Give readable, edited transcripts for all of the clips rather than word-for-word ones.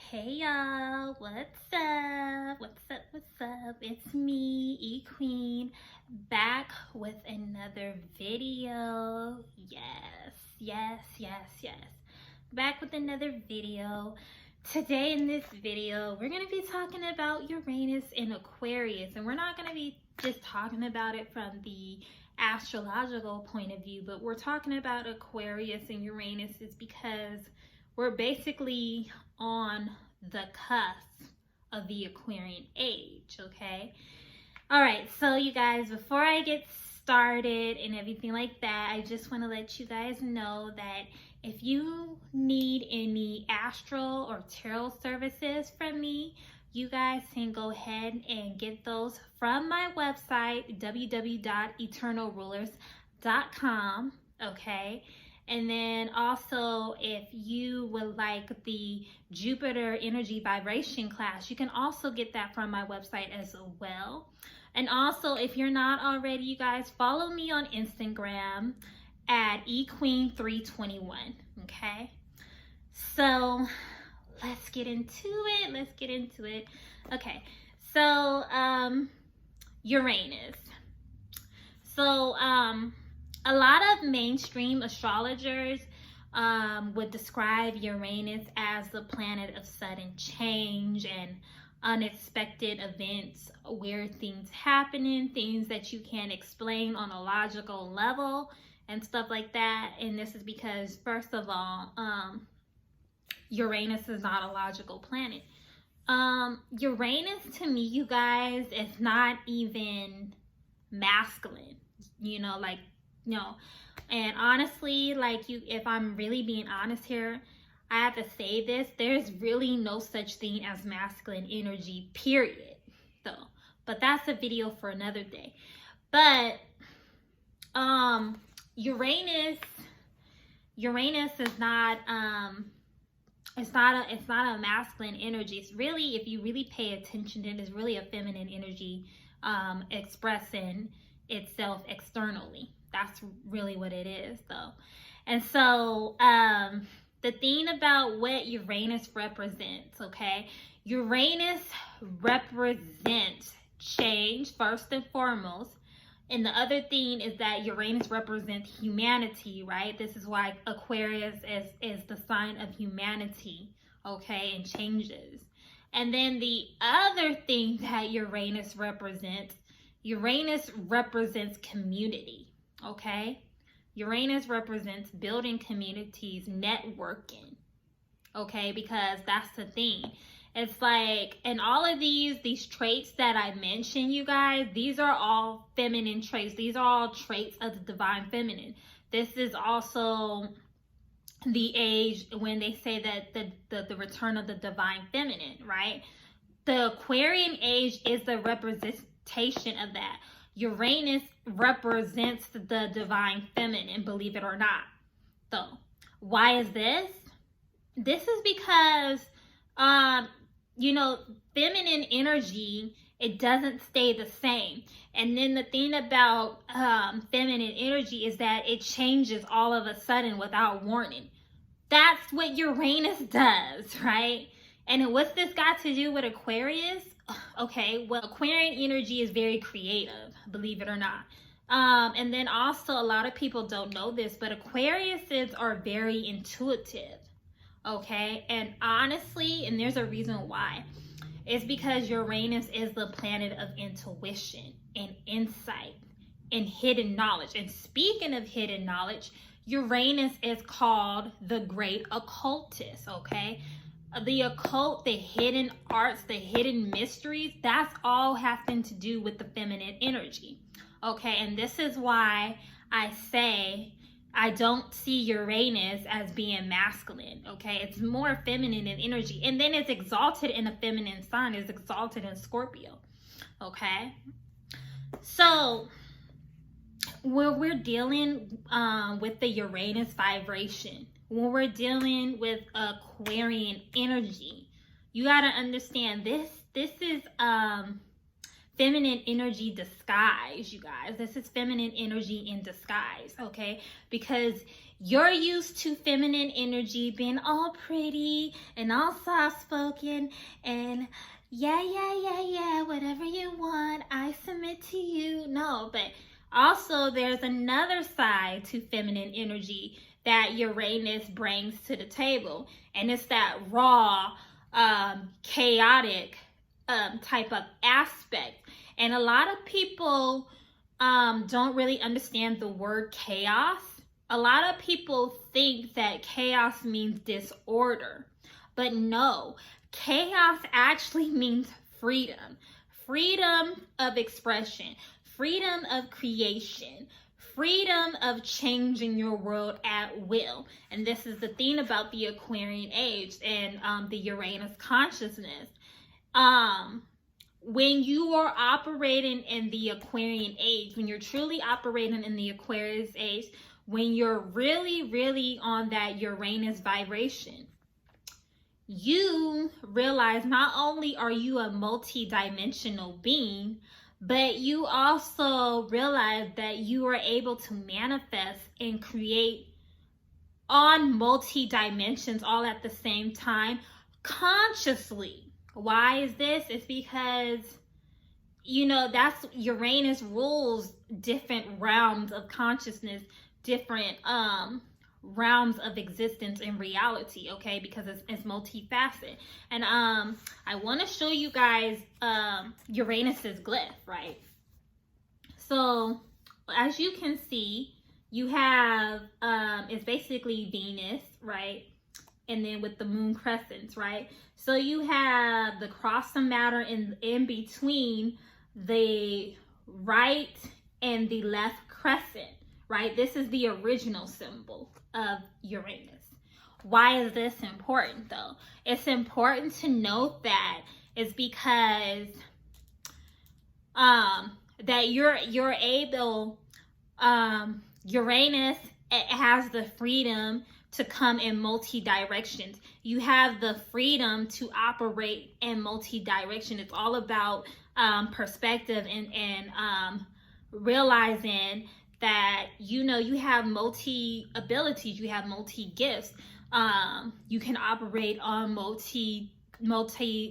Hey y'all, what's up? What's up? It's me, E-Queen, back with another video. Yes. Back with another video. Today in this video, we're going to be talking about Uranus and Aquarius. And we're not going to be just talking about it from the astrological point of view, but we're talking about Aquarius and Uranus is because we're basically on the cusp of the Aquarian age, okay? All right, so you guys, before I get started and everything like that, I just want to let you guys know that if you need any astral or tarot services from me, you guys can go ahead and get those from my website, www.eternalrulers.com, okay? And then also, if you would like the Jupiter energy vibration class, you can also get that from my website as well. And also, if you're not already, you guys, follow me on Instagram at eQueen321, okay? So let's get into it. Okay, so Uranus. So a lot of mainstream astrologers would describe Uranus as the planet of sudden change and unexpected events, weird things happening, things that you can't explain on a logical level and stuff like that. And this is because, first of all, Uranus is not a logical planet. Uranus, to me, you guys, is not even masculine, and honestly, if I'm really being honest here, I have to say this, there's really no such thing as masculine energy, period, though. But that's a video for another day. But Uranus is not it's not a masculine energy. It's really, if you really pay attention, it is really a feminine energy expressing itself externally. That's really what it is, though. And so the thing about what Uranus represents, okay? Uranus represents change first and foremost. And the other thing is that Uranus represents humanity, right? This is why Aquarius is the sign of humanity, okay, and changes. And then the other thing that Uranus represents community, okay? Uranus represents building communities, networking, okay? Because that's the thing. It's like, and all of these traits that I mentioned, you guys, these are all feminine traits. These are all traits of the divine feminine. This is also the age when they say that the return of the divine feminine, right? The Aquarian age is the representation of that. Uranus represents the divine feminine, believe it or not. So, why is this? This is because, feminine energy, it doesn't stay the same. And then the thing about feminine energy is that it changes all of a sudden without warning. That's what Uranus does, right? And what's this got to do with Aquarius? Okay, well, Aquarian energy is very creative, believe it or not. And then also, a lot of people don't know this, but Aquariuses are very intuitive, okay? And honestly, and there's a reason why. It's because Uranus is the planet of intuition and insight and hidden knowledge. And speaking of hidden knowledge, Uranus is called the great occultist, okay? The occult, the hidden arts, the hidden mysteries, that's all having to do with the feminine energy, okay? And this is why I say I don't see Uranus as being masculine, okay? It's more feminine in energy. And then it's exalted in a feminine sign. It's exalted in Scorpio, okay? So when we're dealing with the Uranus vibration, when we're dealing with Aquarian energy, you got to understand this is feminine energy disguise, you guys. This is feminine energy in disguise, okay? Because You're used to feminine energy being all pretty and all soft-spoken and yeah, whatever you want, I submit to you. No, but also there's another side to feminine energy that Uranus brings to the table, and it's that raw, chaotic type of aspect. And a lot of people don't really understand the word chaos. A lot of people think that chaos means disorder, but no, chaos actually means freedom. Freedom of expression, freedom of creation, freedom of changing your world at will. And this is the thing about the Aquarian age and the Uranus consciousness. When you are operating in the Aquarian age, when you're truly operating in the Aquarius age, when you're really on that Uranus vibration, you realize not only are you a multi-dimensional being, but you also realize that you are able to manifest and create on multi-dimensions all at the same time, consciously. Why is this? It's because, you know, that's Uranus rules different realms of consciousness, different realms of existence and reality, okay, because it's multifaceted. And I want to show you guys Uranus's glyph, right? So as you can see, you have it's basically Venus, right? And then with the moon crescents, right? So you have the cross of matter in between the right and the left crescent, right? This is the original symbol of Uranus. Why is this important though? It's important to note that it's because that you're able, Uranus, it has the freedom to come in multi-directions. You have the freedom to operate in multi-direction. It's all about perspective and realizing that, you know, you have multi abilities, you have multi gifts. You can operate on multi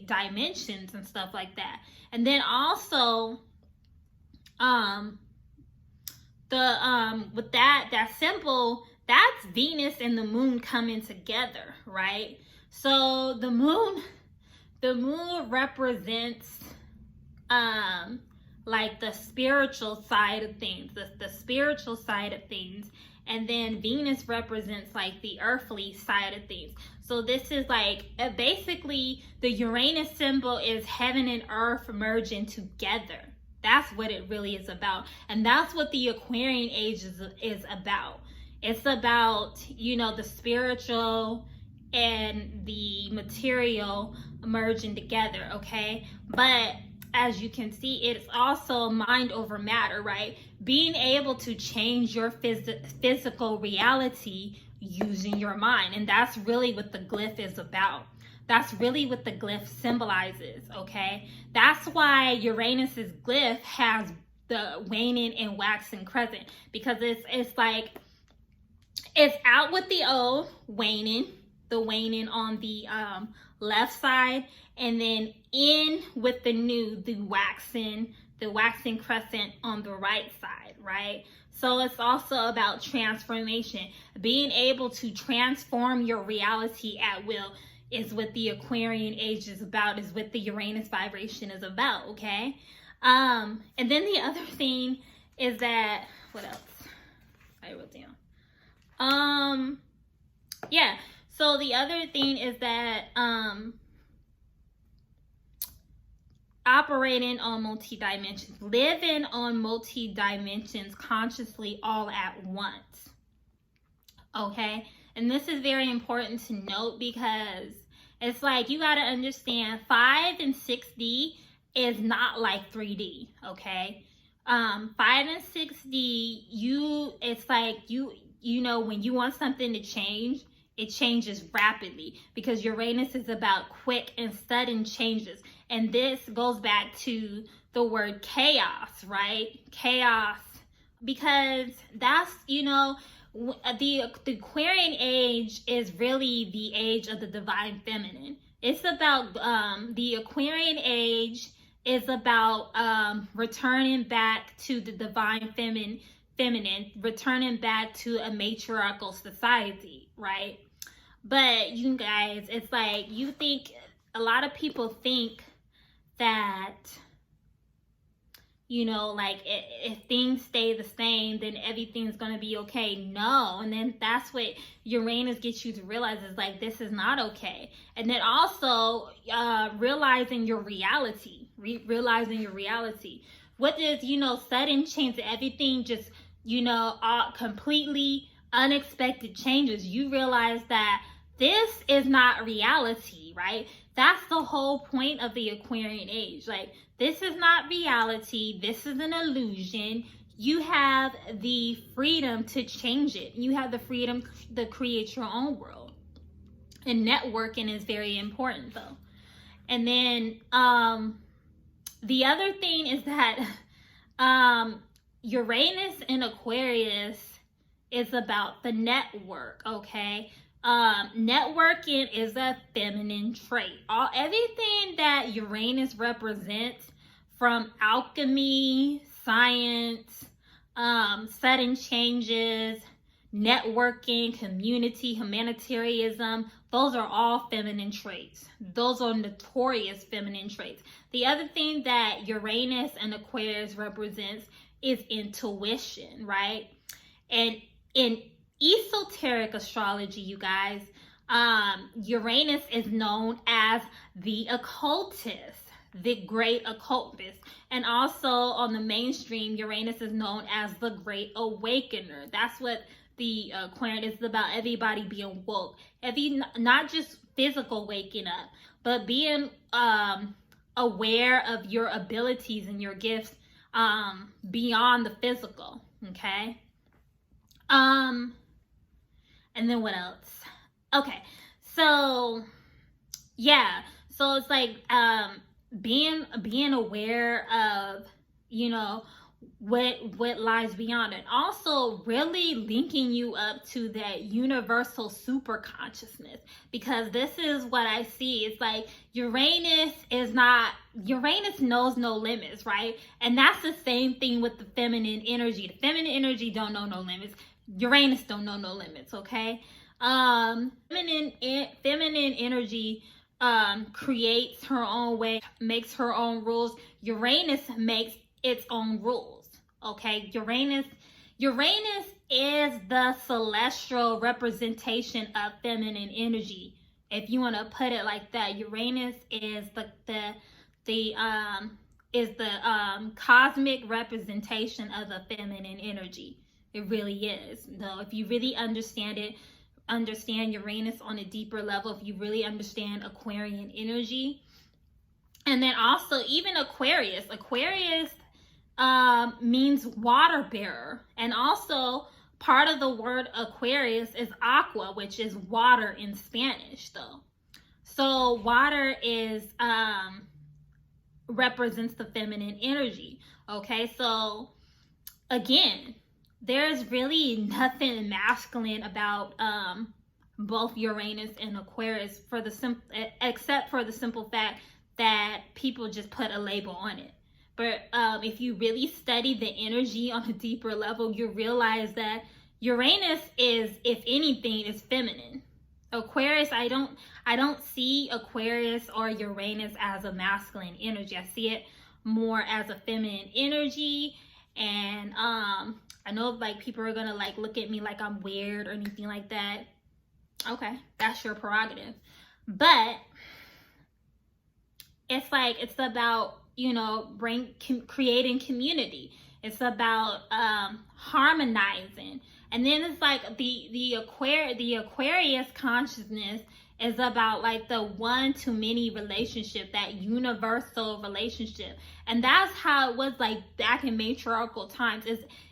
dimensions and stuff like that. And then also with that symbol, that's Venus and the moon coming together, right? So the moon represents like the spiritual side of things, the spiritual side of things, and then Venus represents like the earthly side of things. So this is like basically the Uranus symbol is heaven and earth merging together. That's what it really is about, and that's what the Aquarian age is about. It's about, you know, the spiritual and the material merging together, okay? But as you can see, it's also mind over matter, right? Being able to change your physical reality using your mind. And that's really what the glyph is about. That's really what the glyph symbolizes, okay? That's why Uranus's glyph has the waning and waxing crescent, because it's like, it's out with the old, waning, the waning on the left side, and then in with the new, the waxing crescent on the right side, right? So it's also about transformation. Being able to transform your reality at will is what the Aquarian age is about, is what the Uranus vibration is about, okay? And then the other thing is that, what else? I wrote down. Yeah, so the other thing is that operating on multi-dimensions, living on multi-dimensions consciously all at once, okay? And this is very important to note, because it's like, you got to understand 5 and 6D is not like 3D, okay? 5 and 6D, it's like you know, when you want something to change, it changes rapidly, because Uranus is about quick and sudden changes. And this goes back to the word chaos, right? Chaos, because that's, you know, the Aquarian age is really the age of the divine feminine. It's about the Aquarian age is about returning back to the divine feminine, returning back to a matriarchal society, right? But you guys, it's like, you think, a lot of people think that, you know, like if things stay the same, then everything's going to be okay. No. And then that's what Uranus gets you to realize, is like, this is not okay. And then also realizing your reality, realizing your reality. What is, you know, sudden change, everything just, you know, completely unexpected changes. You realize that this is not reality, right? That's the whole point of the Aquarian age. Like, this is not reality. This is an illusion. You have the freedom to change it. You have the freedom to create your own world. And networking is very important, though. And then the other thing is that Uranus and Aquarius is about the network, okay? Networking is a feminine trait. Everything that Uranus represents, from alchemy, science, sudden changes, networking, community, humanitarianism, those are all feminine traits. Those are notorious feminine traits. The other thing that Uranus and Aquarius represents is intuition, right? And in esoteric astrology, you guys, Uranus is known as the occultist, the great occultist. And also on the mainstream, Uranus is known as the great awakener. That's what the Aquarian is about. Everybody being woke, not just physical waking up, but being aware of your abilities and your gifts beyond the physical. Okay. And then what else? Okay, so yeah, so it's like being aware of, you know, what lies beyond it. Also really linking you up to that universal super consciousness, because this is what I see. It's like Uranus knows no limits, right? And that's the same thing with the feminine energy. The feminine energy don't know no limits. Uranus don't know no limits, okay? Feminine energy creates her own way, makes her own rules. Uranus makes its own rules, okay? Uranus is the celestial representation of feminine energy, if you want to put it like that. Uranus is the cosmic representation of the feminine energy. It really is. No, if you really understand it, understand Uranus on a deeper level, if you really understand Aquarian energy. And then also even Aquarius means water bearer. And also part of the word Aquarius is aqua, which is water in Spanish though. So water is represents the feminine energy. Okay, so again, there's really nothing masculine about both Uranus and Aquarius, except for the simple fact that people just put a label on it. But if you really study the energy on a deeper level, you realize that Uranus is, if anything, is feminine. Aquarius, I don't see Aquarius or Uranus as a masculine energy. I see it more as a feminine energy. And I know like people are gonna like look at me like I'm weird or anything like that. Okay, that's your prerogative. But it's like, it's about, you know, creating community. It's about harmonizing. And then it's like the Aquarius consciousness is about like the one-to-many relationship, that universal relationship. And that's how it was like back in matriarchal times.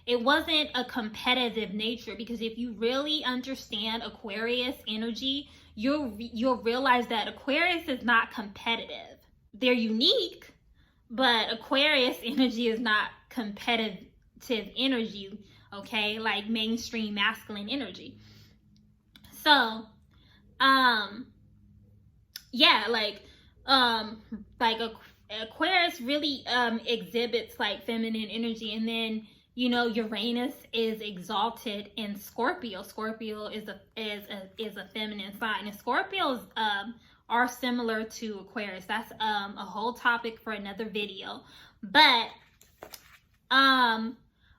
It wasn't a competitive nature, because if you really understand Aquarius energy, you'll realize that Aquarius is not competitive. They're unique, but Aquarius energy is not competitive energy. okay? Like mainstream masculine energy. So, yeah, like Aquarius really exhibits like feminine energy, and then you know Uranus is exalted in Scorpio. Scorpio is a feminine sign, and Scorpios are similar to Aquarius. That's a whole topic for another video. But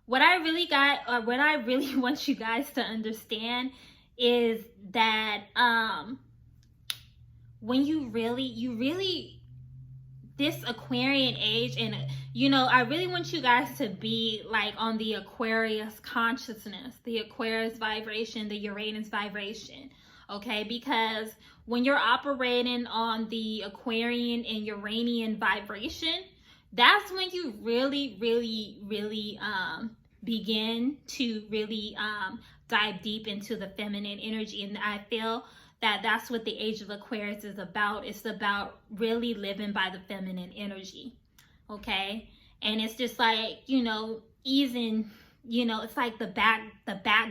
what I really want you guys to understand is that when you really this Aquarian age, and you know, I really want you guys to be like on the Aquarius consciousness, the Aquarius vibration, the Uranus vibration, okay? Because when you're operating on the Aquarian and Uranian vibration, that's when you really begin to really dive deep into the feminine energy. And I feel that that's what the age of Aquarius is about. It's about really living by the feminine energy, okay? And it's just like, you know, easing, you know, it's like the back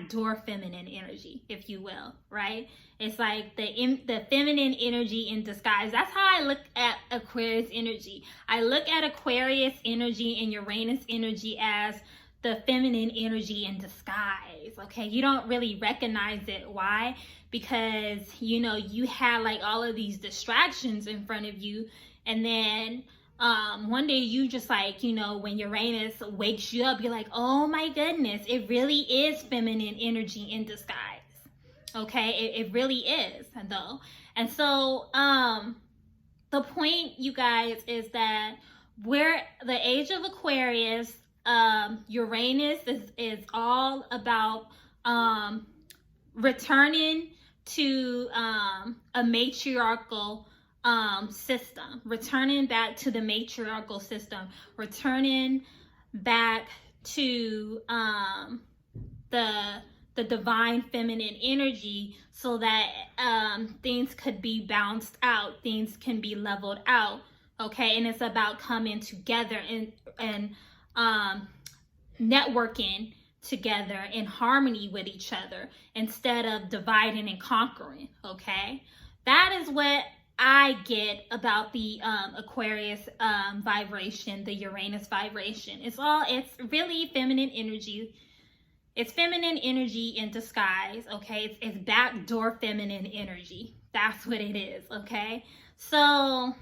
door feminine energy, if you will, right? It's like the feminine energy in disguise. That's how I look at Aquarius energy. I look at Aquarius energy and Uranus energy as the feminine energy in disguise, okay? You don't really recognize it. Why? Because, you know, you had like all of these distractions in front of you, and then one day you just like, you know, when Uranus wakes you up, you're like, oh my goodness, it really is feminine energy in disguise, okay? It really is, though. And so the point, you guys, is that we're the age of Aquarius. Uranus is all about returning to a matriarchal system, returning back to the matriarchal system, returning back to the divine feminine energy, so that things could be balanced out, things can be leveled out, okay? And it's about coming together and networking together in harmony with each other instead of dividing and conquering, okay? That is what I get about the Aquarius vibration, the Uranus vibration. It's really feminine energy. It's feminine energy in disguise, okay? It's backdoor feminine energy. That's what it is, okay? So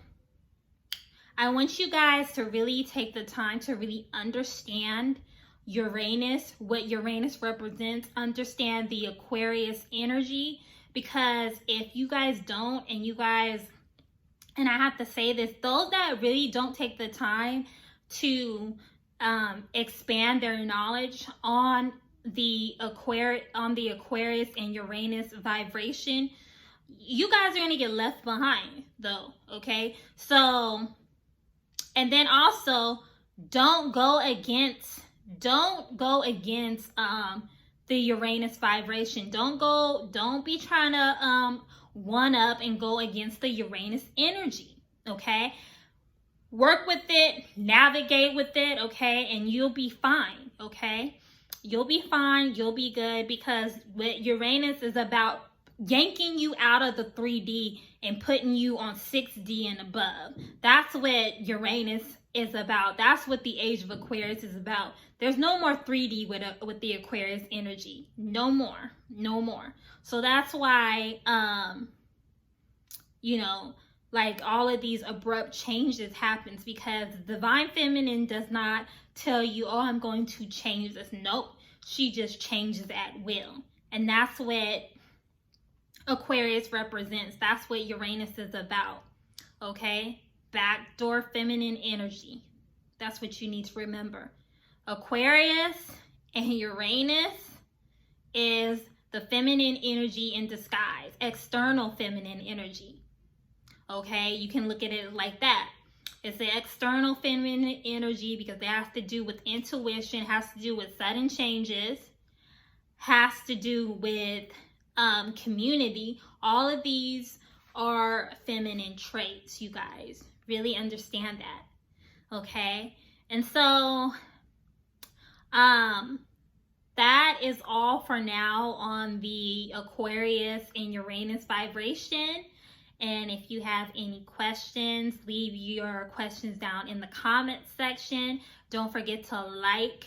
I want you guys to really take the time to really understand Uranus, what Uranus represents, understand the Aquarius energy, because if you guys don't, and I have to say this, those that really don't take the time to expand their knowledge on the Aquarius and Uranus vibration, you guys are going to get left behind, though, okay? So, and then also, don't go against the Uranus vibration. Don't be trying to one up and go against the Uranus energy, okay? Work with it, navigate with it, okay? And you'll be fine, okay? You'll be fine, you'll be good, because what Uranus is about, yanking you out of the 3D and putting you on 6D and above. That's what Uranus is about. That's what the age of Aquarius is about. There's no more 3D with the Aquarius energy. No more. So that's why you know, like all of these abrupt changes happens, because divine feminine does not tell you, oh, I'm going to change this. Nope. She just changes at will. And that's what Aquarius represents. That's what Uranus is about, okay? Backdoor feminine energy. That's what you need to remember. Aquarius and Uranus is the feminine energy in disguise, external feminine energy, okay? You can look at it like that. It's the external feminine energy because it has to do with intuition, has to do with sudden changes, has to do with community. All of these are feminine traits, you guys. Really understand that, okay? And so, that is all for now on the Aquarius and Uranus vibration. And if you have any questions, leave your questions down in the comments section. Don't forget to like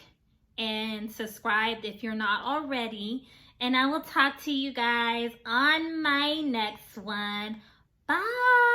and subscribe if you're not already. And I will talk to you guys on my next one. Bye.